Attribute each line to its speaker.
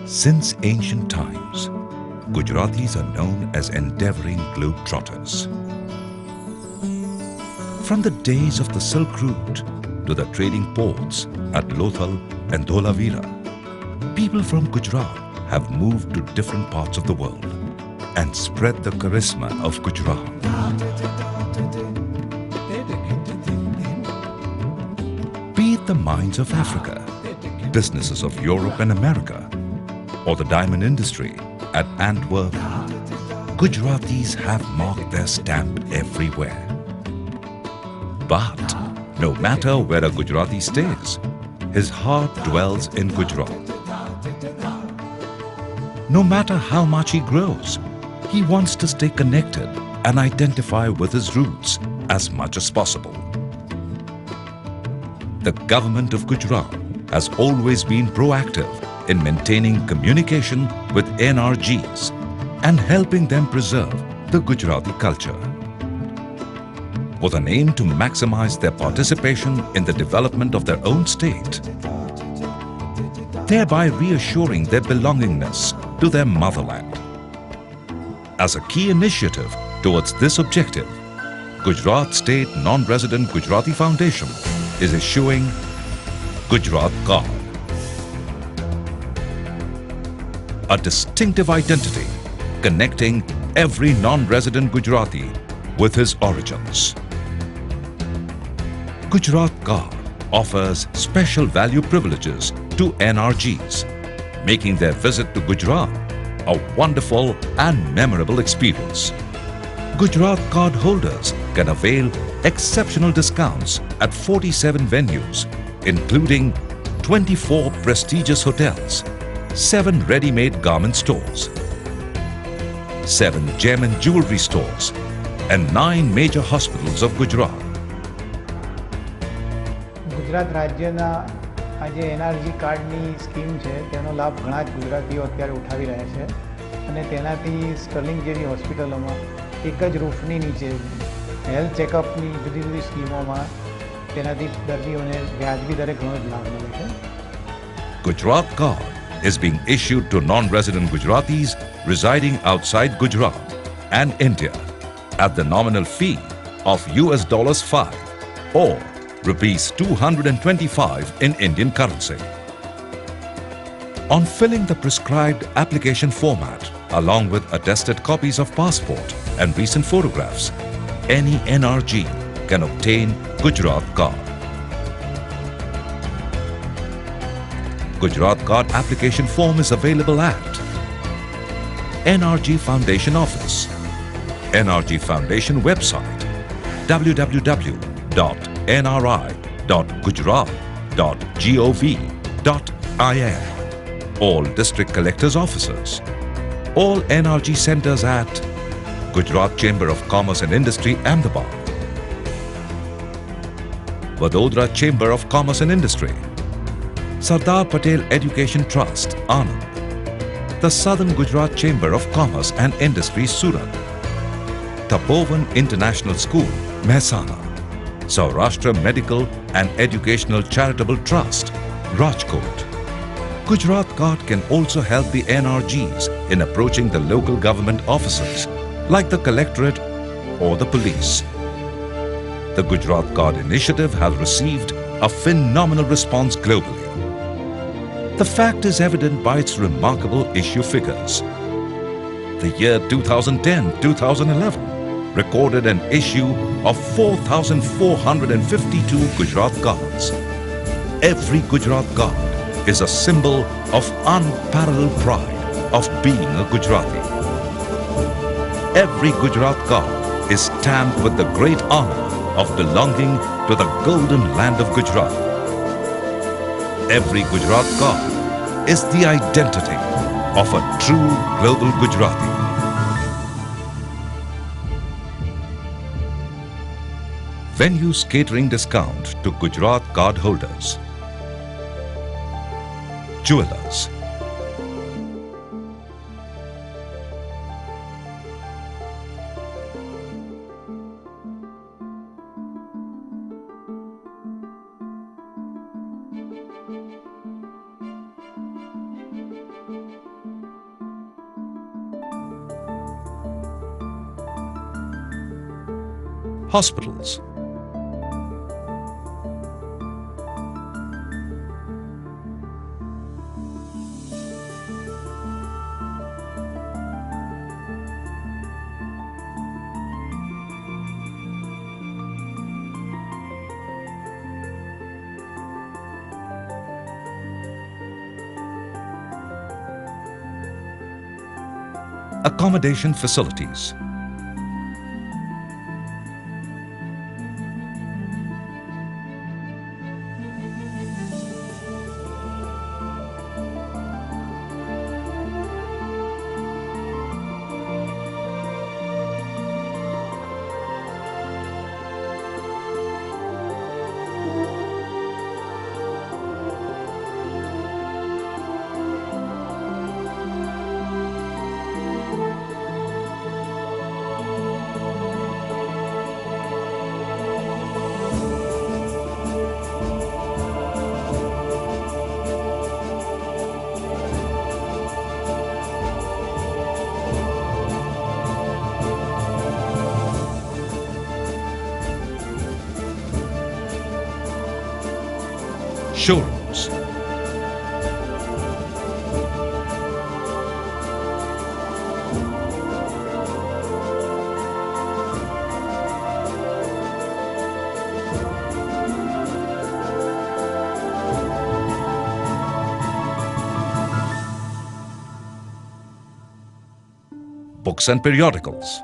Speaker 1: Since ancient times, Gujaratis are known as endeavoring globetrotters. From the days of the Silk Route to the trading ports at Lothal and Dholavira, people from Gujarat have moved to different parts of the world and spread the charisma of Gujarat. Be it the mines of Africa, businesses of Europe and America, or the diamond industry at Antwerp, Gujaratis have marked their stamp everywhere. But no matter where a Gujarati stays, his heart dwells in Gujarat. No matter how much he grows, he wants to stay connected and identify with his roots as much as possible. The government of Gujarat has always been proactive in maintaining communication with NRGs and helping them preserve the Gujarati culture, with an aim to maximize their participation in the development of their own state, thereby reassuring their belongingness to their motherland. As a key initiative towards this objective, Gujarat State Non-Resident Gujarati Foundation is issuing Gujarat Card, a distinctive identity connecting every non-resident Gujarati with his origins. Gujarat Card offers special value privileges to NRGs, making their visit to Gujarat a wonderful and memorable experience. Gujarat Card holders can avail exceptional discounts at 47 venues, including 24 prestigious hotels, 7 ready-made garment stores, 7 gem and jewelry stores, and 9 major hospitals of Gujarat.
Speaker 2: Gujarat રાજ્યના આ જે NRG કાર્ડની scheme છે તેનો લાભ ઘણા જ ગુજરાતીઓ અત્યારે ઉઠાવી રહ્યા છે અને તેનાથી સ્ટર્લિંગ જેવી હોસ્પિટલોમાં એક જ રૂફની નીચે હેલ્થ ચેકઅપની જુદી જુદી સ્કીમોમાં તેનાથી દર્દીઓને વ્યાજબી દરે ઘણો જ લાભ મળે છે.
Speaker 1: Gujarat Card is being issued to non-resident Gujaratis residing outside Gujarat and India at the nominal fee of $5 or Rupees 225 in Indian currency. On filling the prescribed application format along with attested copies of passport and recent photographs, any NRG can obtain Gujarat Card. Gujarat Card application form is available at NRG Foundation Office, NRG Foundation website, www.nri.gujarat.gov.in, all district collectors' offices, all NRG centers at Gujarat Chamber of Commerce and Industry, Ahmedabad, Vadodara Chamber of Commerce and Industry, Sardar Patel Education Trust, Anand, the Southern Gujarat Chamber of Commerce and Industry, Surat, Tapovan International School, Mehsana, Saurashtra Medical and Educational Charitable Trust, Rajkot. Gujarat Card can also help the NRGs in approaching the local government offices like the collectorate or the police. The Gujarat Card initiative has received a phenomenal response globally. The fact is evident by its remarkable issue figures. The year 2010-2011 recorded an issue of 4,452 Gujarat Cards. Every Gujarat Card is a symbol of unparalleled pride of being a Gujarati. Every Gujarat Card is stamped with the great honor of belonging to the golden land of Gujarat. Every Gujarat Card is the identity of a true global Gujarati. Venues catering discount to Gujarat Card holders. Jewelers. hospitals, accommodation facilities, showrooms, books and periodicals,